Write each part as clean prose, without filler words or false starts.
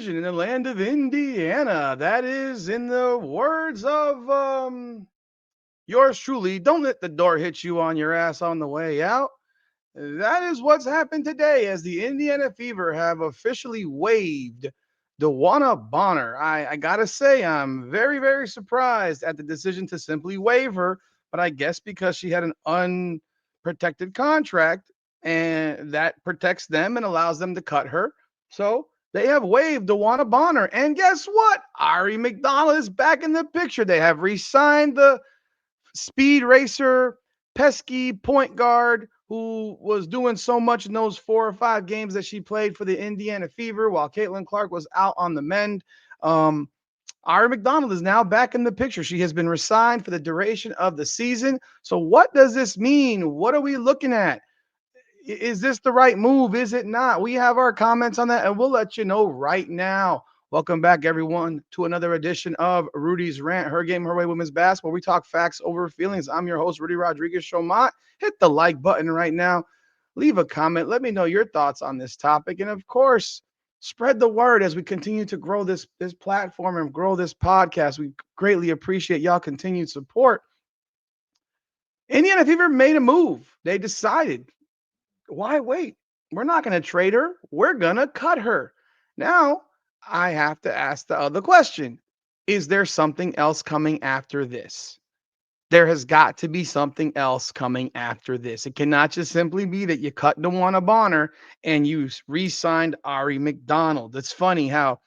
division in the land of Indiana. That is, in the words of yours truly, don't let the door hit you on your ass on the way out. That is what's happened today as the Indiana Fever have officially waived DeWanna Bonner. I gotta say, I'm very, very surprised at the decision to simply waive her, but I guess because she had an unprotected contract and that protects them and allows them to cut her. So they have waived DeWanna Bonner. And guess what? Aari McDonald is back in the picture. They have re signed the speed racer, pesky point guard who was doing so much in those 4 or 5 games that she played for the Indiana Fever while Caitlin Clark was out on the mend. Um, Aari McDonald is now back in the picture. She has been resigned for the duration of the season. So, what does this mean? What are we looking at? Is this the right move? Is it not? We have our comments on that and we'll let you know right now. Welcome back, everyone, to another edition of Rudy's Rant, Her Game, Her Way Women's Basketball. We talk facts over feelings. I'm your host, Rudy Rodriguez Shomont. Hit the like button right now. Leave a comment. Let me know your thoughts on this topic. And of course, spread the word as we continue to grow this platform and grow this podcast. We greatly appreciate y'all continued support. Indiana Fever made a move. They decided, why wait? We're not going to trade her. We're going to cut her. Now, I have to ask the other question. Is there something else coming after this? There has got to be something else coming after this. It cannot just simply be that you cut DeWanna Bonner and you re-signed Aari McDonald. It's funny how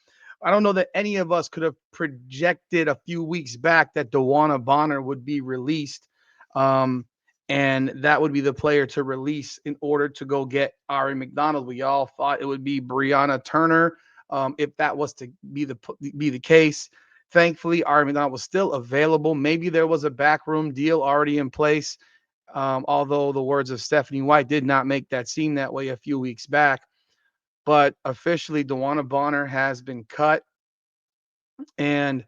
I don't know that any of us could have projected a few weeks back that DeWanna Bonner would be released. Um, and that would be the player to release in order to go get Aari McDonald. We all thought it would be Brianna Turner. If that was to be the case, thankfully, Aari McDonald was still available. Maybe there was a backroom deal already in place, although the words of Stephanie White did not make that seem that way a few weeks back. But officially, DeWanna Bonner has been cut, and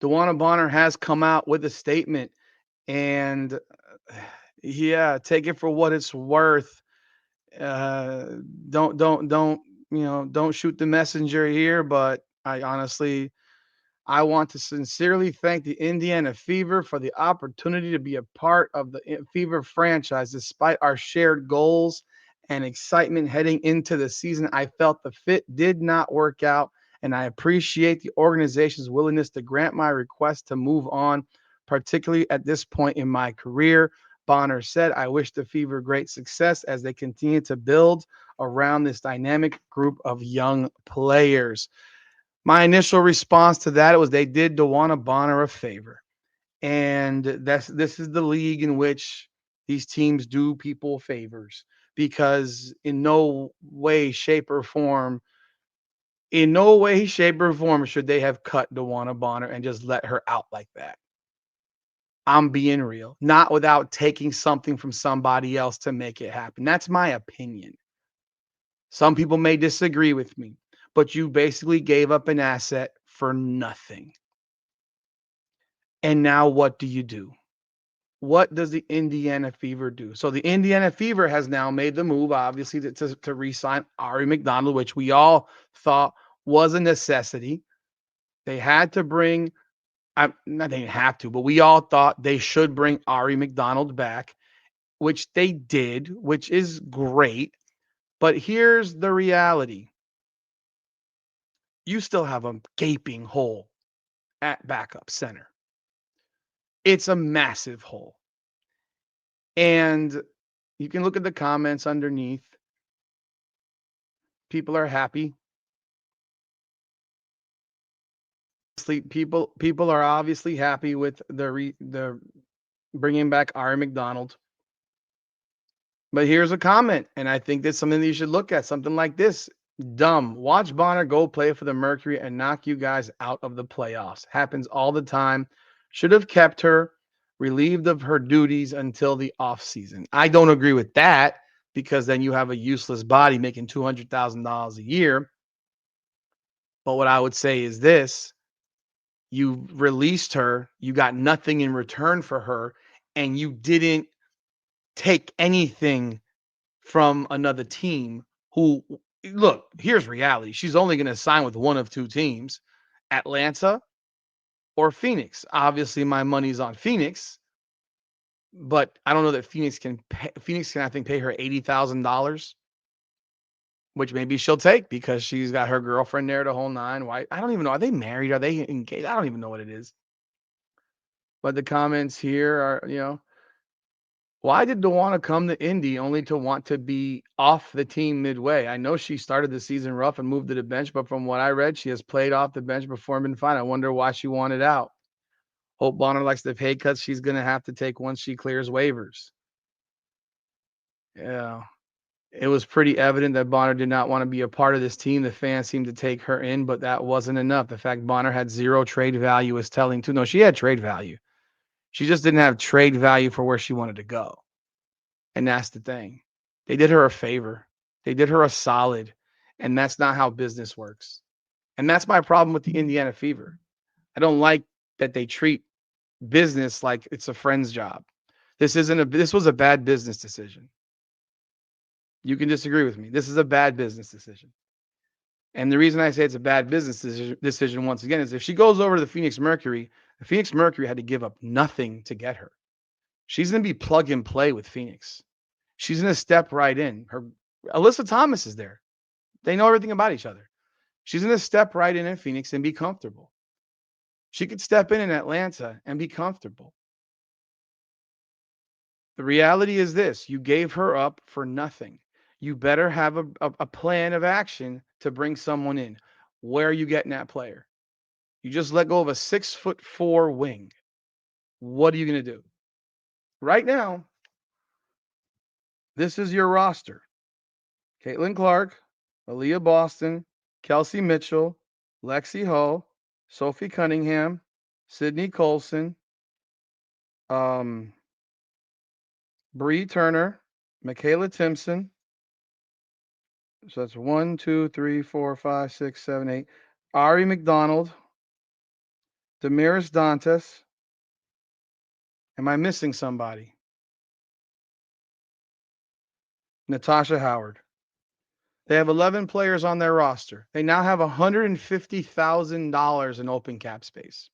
DeWanna Bonner has come out with a statement. And yeah, take it for what it's worth. Uh, don't don't shoot the messenger here. But I honestly, I want to sincerely thank the Indiana Fever for the opportunity to be a part of the Fever franchise. Despite our shared goals and excitement heading into the season, I felt the fit did not work out, and I appreciate the organization's willingness to grant my request to move on, particularly at this point in my career. Bonner said, I wish the Fever great success as they continue to build around this dynamic group of young players. My initial response to that was they did DeWanna Bonner a favor. And this is the league in which these teams do people favors because in no way, shape, or form should they have cut DeWanna Bonner and just let her out like that. I'm being real, not without taking something from somebody else to make it happen. That's my opinion. Some people may disagree with me, but you basically gave up an asset for nothing. And now what do you do? What does the Indiana Fever do? So the Indiana Fever has now made the move, obviously, to re-sign Aari McDonald, which we all thought was a necessity. They had to bring, not they have to, but we all thought they should bring Aari McDonald back, which they did, which is great. But here's the reality. You still have a gaping hole at backup center. It's a massive hole. And you can look at the comments underneath. People are happy. People are obviously happy with the bringing back Aari McDonald. But here's a comment, and I think that's something that you should look at. Something like this. Dumb. Watch Bonner go play for the Mercury and knock you guys out of the playoffs. Happens all the time. Should have kept her relieved of her duties until the offseason. I don't agree with that because then you have a useless body making $200,000 a year. But what I would say is this. You released her, you got nothing in return for her, and you didn't take anything from another team who Look, here's reality. She's only going to sign with one of two teams, Atlanta or Phoenix. Obviously, my money's on Phoenix, but I don't know that Phoenix can, I think, pay her $80,000, which maybe she'll take because she's got her girlfriend there the whole nine. Why? I don't even know. Are they married? Are they engaged? I don't even know what it is. But the comments here are, why did DeWanna come to Indy only to want to be off the team midway? I know she started the season rough and moved to the bench, but from what I read, she has played off the bench before and been fine. I wonder why she wanted out. Hope Bonner likes the pay cuts she's going to have to take once she clears waivers. Yeah. It was pretty evident that Bonner did not want to be a part of this team. The fans seemed to take her in, but that wasn't enough. The fact Bonner had zero trade value is telling too. No, she had trade value. She just didn't have trade value for where she wanted to go. And that's the thing. They did her a favor. They did her a solid. And that's not how business works. And that's my problem with the Indiana Fever. I don't like that they treat business like it's a friend's job. This was a bad business decision. You can disagree with me. This is a bad business decision. And the reason I say it's a bad business decision once again is if she goes over to the Phoenix Mercury had to give up nothing to get her. She's going to be plug and play with Phoenix. She's going to step right in. Her Alyssa Thomas is there. They know everything about each other. She's going to step right in Phoenix and be comfortable. She could step in Atlanta and be comfortable. The reality is this: you gave her up for nothing. You better have a plan of action to bring someone in. Where are you getting that player? You just let go of a 6'4" wing. What are you going to do? Right now, this is your roster: Caitlin Clark, Aaliyah Boston, Kelsey Mitchell, Lexi Ho, Sophie Cunningham, Sydney Colson, um, Bree Turner, Michaela Timpson. So that's 1, 2, 3, 4, 5, 6, 7, 8. Aari McDonald, Damaris Dantas. Am I missing somebody? Natasha Howard. They have 11 players on their roster. They now have $150,000 in open cap space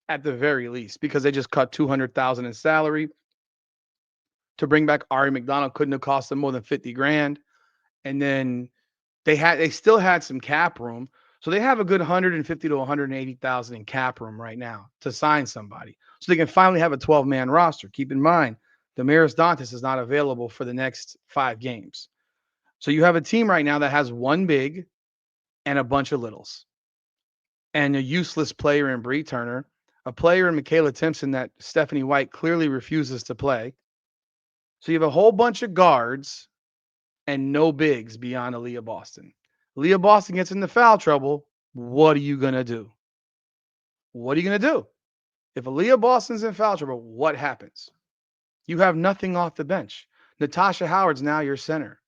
at the very least because they just cut $200,000 in salary. To bring back Aari McDonald couldn't have cost them more than 50 grand. And then they still had some cap room. So they have a good 150 to 180,000 in cap room right now to sign somebody. So they can finally have a 12-man roster. Keep in mind, Damaris Dantas is not available for the next 5 games. So you have a team right now that has one big and a bunch of littles. And a useless player in Bree Turner, a player in Michaela Timpson that Stephanie White clearly refuses to play. So you have a whole bunch of guards and no bigs beyond Aaliyah Boston. Aaliyah Boston gets into foul trouble. What are you going to do? What are you going to do? If Aaliyah Boston's in foul trouble, what happens? You have nothing off the bench. Natasha Howard's now your center.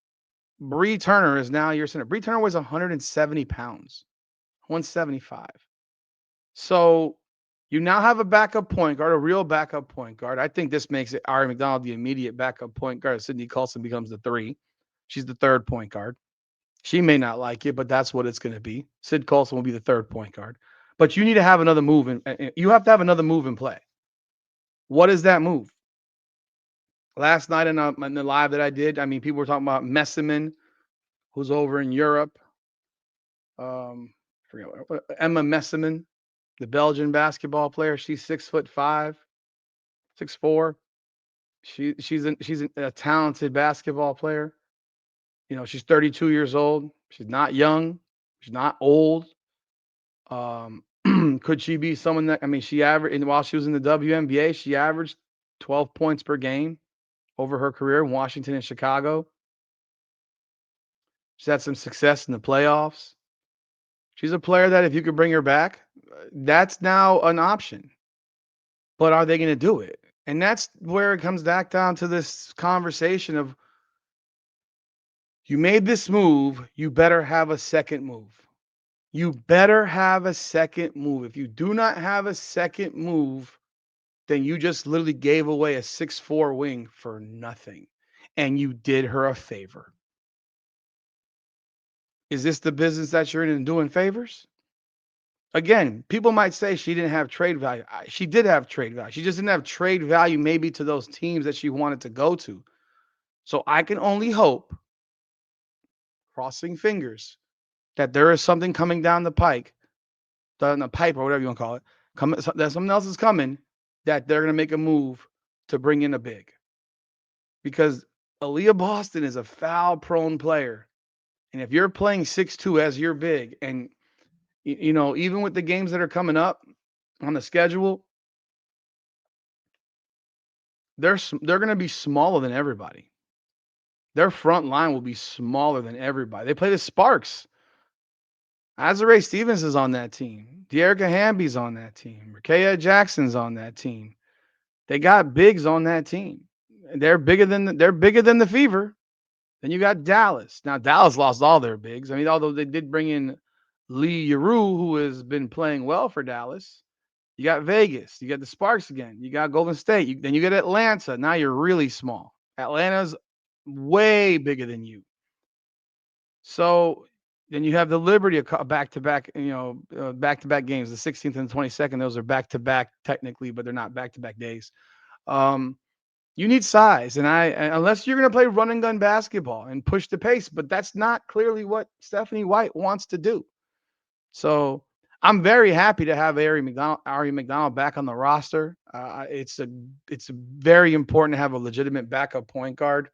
Bree Turner is now your center. Bree Turner weighs 170 pounds, 175. So you now have a backup point guard, a real backup point guard. I think this makes it Aari McDonald the immediate backup point guard. Sydney Colson becomes the 3. She's the third point guard. She may not like it, but that's what it's going to be. Sid Colson will be the third point guard. But you need to have another move, and you have to have another move in play. What is that move? Last night in the live that I did, I mean, people were talking about Messiman, who's over in Europe. Forget what Emma Messiman, the Belgian basketball player. She's 6'5", 6'4". She's a talented basketball player. She's 32 years old. She's not young. She's not old. Could she be someone that, I mean, she averaged, and while she was in the WNBA, she averaged 12 points per game over her career in Washington and Chicago. She's had some success in the playoffs. She's a player that if you could bring her back, that's now an option. But are they going to do it? And that's where it comes back down to this conversation of you made this move, you better have a second move. You better have a second move. If you do not have a second move, then you just literally gave away a 6'4" wing for nothing. And you did her a favor. Is this the business that you're in and doing favors? Again, people might say she didn't have trade value. She did have trade value. She just didn't have trade value maybe to those teams that she wanted to go to. So I can only hope, crossing fingers, that there is something coming down the pike, down the pipe or whatever you want to call it, coming that something else is coming that they're gonna make a move to bring in a big. Because Aaliyah Boston is a foul prone player. And if you're playing 6'2" as your big, and even with the games that are coming up on the schedule, they're going to be smaller than everybody. Their front line will be smaller than everybody. They play the Sparks. Azare Stevens is on that team. De'Erica Hamby's on that team. Rakea Jackson's on that team. They got bigs on that team. They're bigger than the Fever. Then you got Dallas. Now Dallas lost all their bigs. I mean, although they did bring in Lee Yaru, who has been playing well for Dallas. You got Vegas. You got the Sparks again. You got Golden State. Then you get Atlanta. Now you're really small. Atlanta's way bigger than you. So then you have the Liberty back to back, back to back games. The 16th and the 22nd. Those are back to back technically, but they're not back to back days. Um, you need size, and unless you're going to play run and gun basketball and push the pace, but that's not clearly what Stephanie White wants to do. So I'm very happy to have Aari McDonald back on the roster. It's very important to have a legitimate backup point guard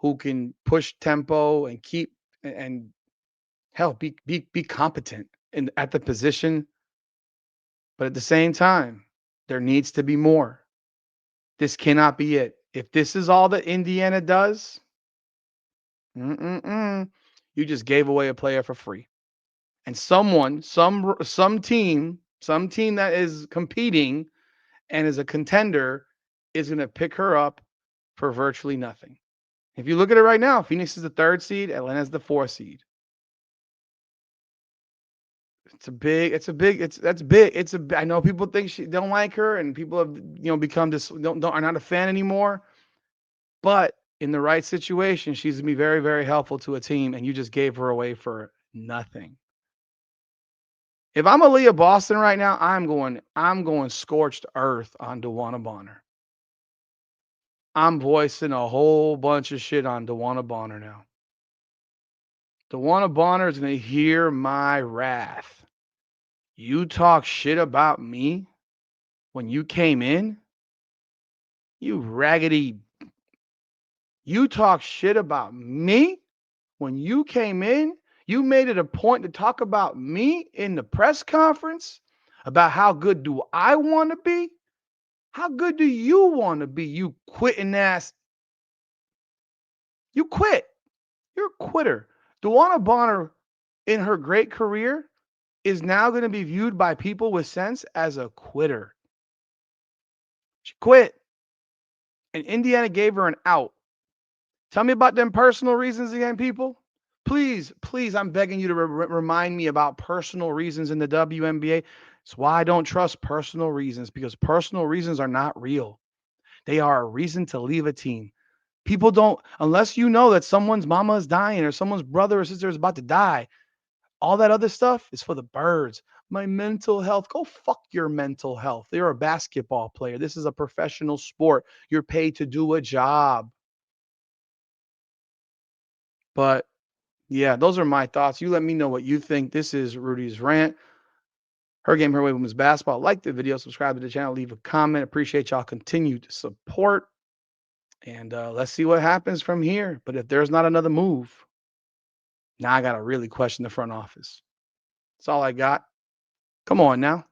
who can push tempo and keep and help be competent at the position. But at the same time, there needs to be more. This cannot be it. If this is all that Indiana does, you just gave away a player for free. And some team that is competing and is a contender is going to pick her up for virtually nothing. If you look at it right now, Phoenix is the 3rd seed, Atlanta's the 4th seed. That's big. I know people think she don't like her, and people have become are not a fan anymore. But in the right situation, she's gonna be very, very helpful to a team, and you just gave her away for nothing. If I'm Aaliyah Boston right now, I'm going scorched earth on DeWanna Bonner. I'm voicing a whole bunch of shit on DeWanna Bonner now. DeWanna Bonner is gonna hear my wrath. You talk shit about me when you came in, you raggedy. You talk shit about me when you came in. You made it a point to talk about me in the press conference about how good do I want to be? How good do you want to be? You quitting ass. You quit. You're a quitter. DeWanna Bonner, in her great career, is now going to be viewed by people with sense as a quitter. She quit. And Indiana gave her an out. Tell me about them personal reasons again, people. Please, please, I'm begging you to remind me about personal reasons in the WNBA. It's why I don't trust personal reasons, because personal reasons are not real. They are a reason to leave a team. People don't, unless you know that someone's mama is dying or someone's brother or sister is about to die, all that other stuff is for the birds. My mental health, go fuck your mental health. You're a basketball player. This is a professional sport. You're paid to do a job. But yeah, those are my thoughts. You let me know what you think. This is Rudy's Rant. Her Game, Her Way Women's Basketball. Like the video, subscribe to the channel, leave a comment. Appreciate y'all continued support. And let's see what happens from here. But if there's not another move, now I got to really question the front office. That's all I got. Come on now.